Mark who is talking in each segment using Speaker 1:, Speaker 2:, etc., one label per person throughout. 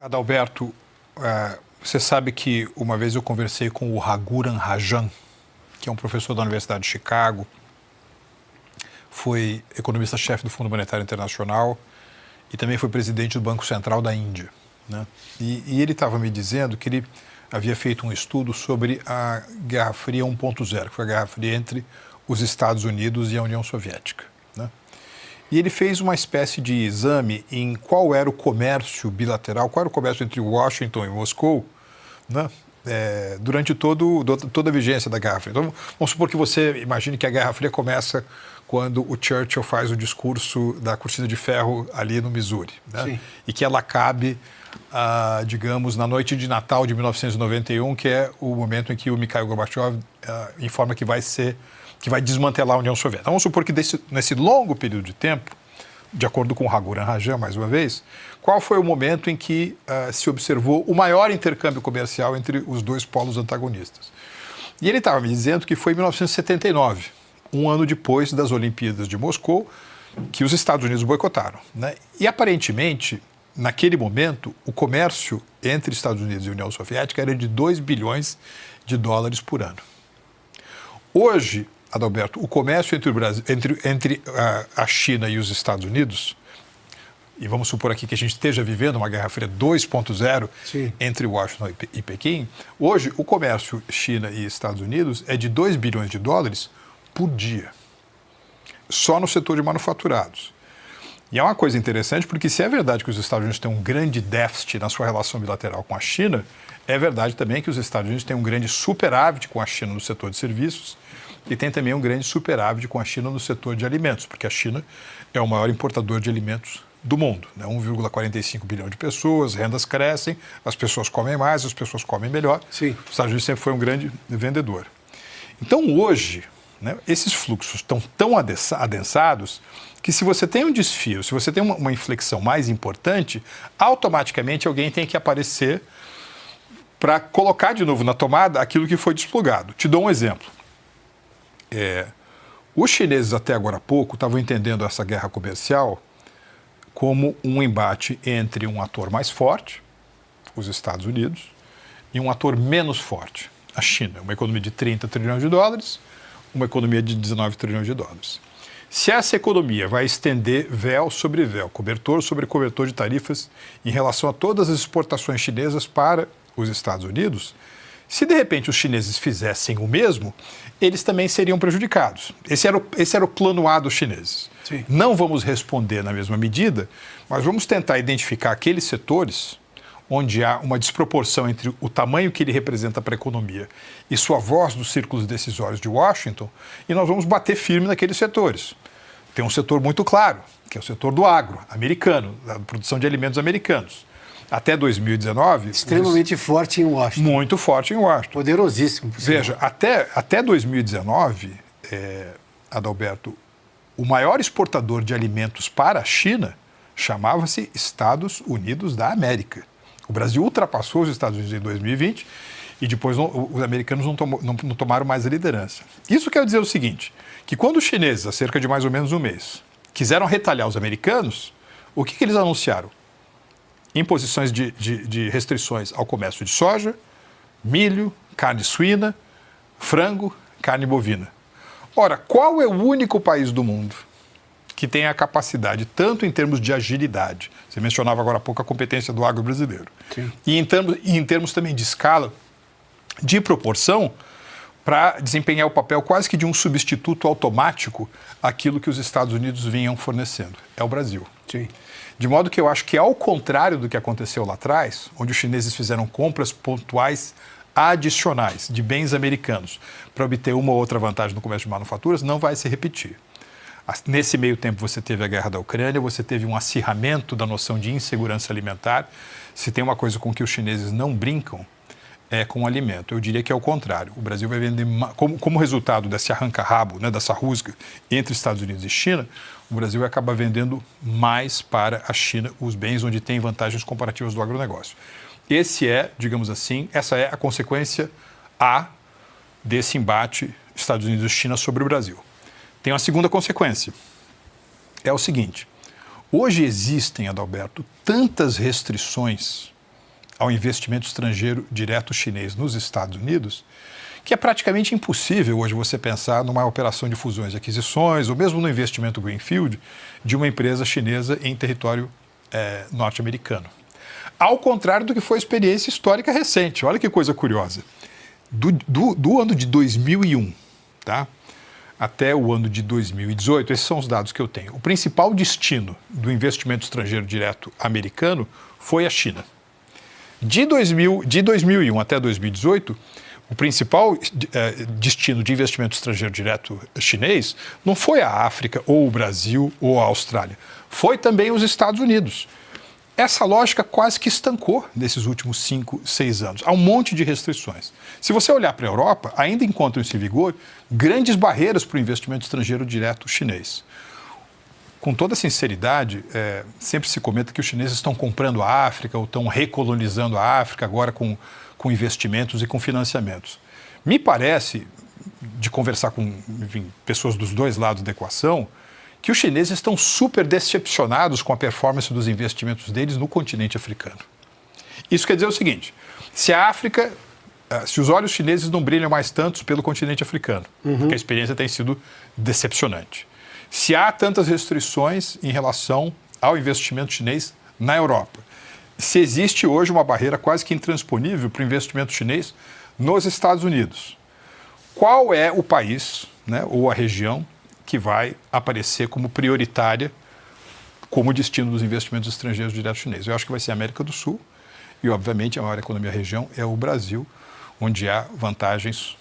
Speaker 1: Adalberto, você sabe que uma vez eu conversei com o Raghuram Rajan, que é um professor da Universidade de Chicago, foi economista-chefe do Fundo Monetário Internacional e também foi presidente do Banco Central da Índia, né? E ele estava me dizendo que ele havia feito um estudo sobre a Guerra Fria 1.0, que foi a Guerra Fria entre os Estados Unidos e a União Soviética, né? E ele fez uma espécie de exame em qual era o comércio bilateral, qual era o comércio entre Washington e Moscou, né? Durante toda a vigência da Guerra Fria. Então, vamos supor que você imagine que a Guerra Fria começa quando o Churchill faz o discurso da cortina de ferro ali no Missouri, né? E que ela acabe, digamos, na noite de Natal de 1991, que é o momento em que o Mikhail Gorbachev informa que vai desmantelar a União Soviética. Então, vamos supor que nesse longo período de tempo, de acordo com o Raghuram Rajan, mais uma vez, qual foi o momento em que se observou o maior intercâmbio comercial entre os dois polos antagonistas? E ele estava me dizendo que foi em 1979, um ano depois das Olimpíadas de Moscou, que os Estados Unidos boicotaram, né? E, aparentemente, naquele momento, o comércio entre Estados Unidos e União Soviética era de 2 bilhões de dólares por ano. Hoje, Adalberto, o comércio entre a China e os Estados Unidos, e vamos supor aqui que a gente esteja vivendo uma Guerra Fria 2.0 entre Washington e Pequim, hoje o comércio China e Estados Unidos é de 2 bilhões de dólares por dia, só no setor de manufaturados. E é uma coisa interessante porque se é verdade que os Estados Unidos têm um grande déficit na sua relação bilateral com a China, é verdade também que os Estados Unidos têm um grande superávit com a China no setor de serviços e tem também um grande superávit com a China no setor de alimentos, porque a China é o maior importador de alimentos do mundo, né? 1,45 bilhão de pessoas, rendas crescem, as pessoas comem mais, as pessoas comem melhor. Sim. Os Estados Unidos sempre foi um grande vendedor. Então, hoje, né, esses fluxos estão tão adensados que se você tem um desfio, se você tem uma inflexão mais importante, automaticamente alguém tem que aparecer para colocar de novo na tomada aquilo que foi desplugado. Te dou um exemplo. Os chineses até agora há pouco estavam entendendo essa guerra comercial como um embate entre um ator mais forte, os Estados Unidos, e um ator menos forte, a China, uma economia de 30 trilhões de dólares, uma economia de 19 trilhões de dólares. Se essa economia vai estender véu sobre véu, cobertor sobre cobertor de tarifas em relação a todas as exportações chinesas para os Estados Unidos, se de repente os chineses fizessem o mesmo, eles também seriam prejudicados. Esse era o plano A dos chineses. Sim. Não vamos responder na mesma medida, mas vamos tentar identificar aqueles setores onde há uma desproporção entre o tamanho que ele representa para a economia e sua voz nos círculos decisórios de Washington, e nós vamos bater firme naqueles setores. Tem um setor muito claro, que é o setor do agro americano, da produção de alimentos americanos. Até 2019...
Speaker 2: Extremamente forte em Washington.
Speaker 1: Muito forte em Washington.
Speaker 2: Poderosíssimo.
Speaker 1: Veja, até 2019, Adalberto, o maior exportador de alimentos para a China chamava-se Estados Unidos da América. O Brasil ultrapassou os Estados Unidos em 2020 e depois os americanos não tomaram mais a liderança. Isso quer dizer o seguinte, que quando os chineses, há cerca de mais ou menos um mês, quiseram retalhar os americanos, o que eles anunciaram? Imposições de restrições ao comércio de soja, milho, carne suína, frango, carne bovina. Ora, qual é o único país do mundo que tem a capacidade, tanto em termos de agilidade, você mencionava agora há pouco a competência do agro brasileiro, e em termos também de escala, de proporção, para desempenhar o papel quase que de um substituto automático àquilo que os Estados Unidos vinham fornecendo? É o Brasil. Sim. De modo que eu acho que, ao contrário do que aconteceu lá atrás, onde os chineses fizeram compras pontuais adicionais de bens americanos para obter uma ou outra vantagem no comércio de manufaturas, não vai se repetir. Nesse meio tempo você teve a guerra da Ucrânia, você teve um acirramento da noção de insegurança alimentar. Se tem uma coisa com que os chineses não brincam, é com o alimento. Eu diria que é o contrário. O Brasil vai vender, como resultado desse arranca-rabo, né, dessa rusga entre Estados Unidos e China, o Brasil vai acabar vendendo mais para a China os bens onde tem vantagens comparativas do agronegócio. Digamos assim, essa é a consequência A desse embate Estados Unidos e China sobre o Brasil. Tem uma segunda consequência. É o seguinte, hoje existem, Adalberto, tantas restrições ao investimento estrangeiro direto chinês nos Estados Unidos, que é praticamente impossível hoje você pensar numa operação de fusões e aquisições, ou mesmo no investimento greenfield, de uma empresa chinesa em território norte-americano. Ao contrário do que foi a experiência histórica recente. Olha que coisa curiosa. Do ano de 2001, tá, até o ano de 2018, esses são os dados que eu tenho. O principal destino do investimento estrangeiro direto americano foi a China. De 2001 até 2018, o principal destino de investimento estrangeiro direto chinês não foi a África, ou o Brasil, ou a Austrália. Foi também os Estados Unidos. Essa lógica quase que estancou nesses últimos 5, 6 anos. Há um monte de restrições. Se você olhar para a Europa, ainda encontram-se em vigor grandes barreiras para o investimento estrangeiro direto chinês. Com toda sinceridade, sempre se comenta que os chineses estão comprando a África ou estão recolonizando a África agora com investimentos e com financiamentos. Me parece, de conversar com pessoas dos dois lados da equação, que os chineses estão super decepcionados com a performance dos investimentos deles no continente africano. Isso quer dizer o seguinte: se a África, se os olhos chineses não brilham mais tantos pelo continente africano, porque a experiência tem sido decepcionante. Se há tantas restrições em relação ao investimento chinês na Europa, se existe hoje uma barreira quase que intransponível para o investimento chinês nos Estados Unidos, qual é o país, né, ou a região que vai aparecer como prioritária como destino dos investimentos estrangeiros diretos chineses? Eu acho que vai ser a América do Sul e, obviamente, a maior economia da região é o Brasil, onde há vantagens,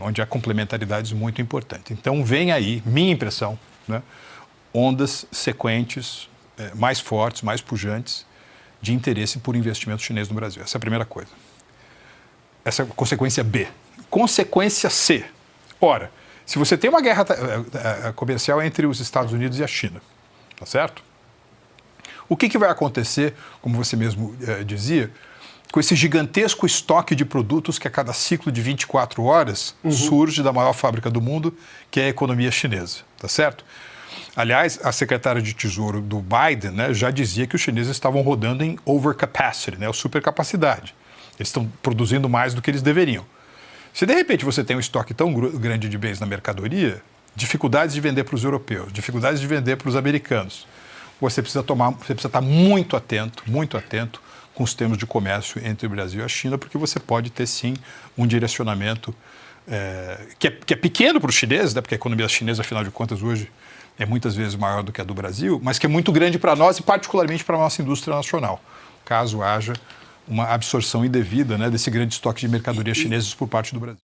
Speaker 1: onde há complementaridades muito importantes. Então, vem aí, minha impressão, né, ondas sequentes, mais fortes, mais pujantes, de interesse por investimento chinês no Brasil. Essa é a primeira coisa. Essa é a consequência B. Consequência C. Ora, se você tem uma guerra comercial entre os Estados Unidos e a China, tá certo? O que vai acontecer, como você mesmo dizia, com esse gigantesco estoque de produtos que a cada ciclo de 24 horas surge da maior fábrica do mundo, que é a economia chinesa, tá certo? Aliás, a secretária de Tesouro do Biden, né, já dizia que os chineses estavam rodando em overcapacity, né, supercapacidade. Eles estão produzindo mais do que eles deveriam. Se de repente você tem um estoque tão grande de bens na mercadoria, dificuldades de vender para os europeus, dificuldades de vender para os americanos, você precisa estar muito atento com os termos de comércio entre o Brasil e a China, porque você pode ter sim um direcionamento que é pequeno para os chineses, né, porque a economia chinesa, afinal de contas, hoje é muitas vezes maior do que a do Brasil, mas que é muito grande para nós e particularmente para a nossa indústria nacional, caso haja uma absorção indevida, né, desse grande estoque de mercadorias chinesas por parte do Brasil.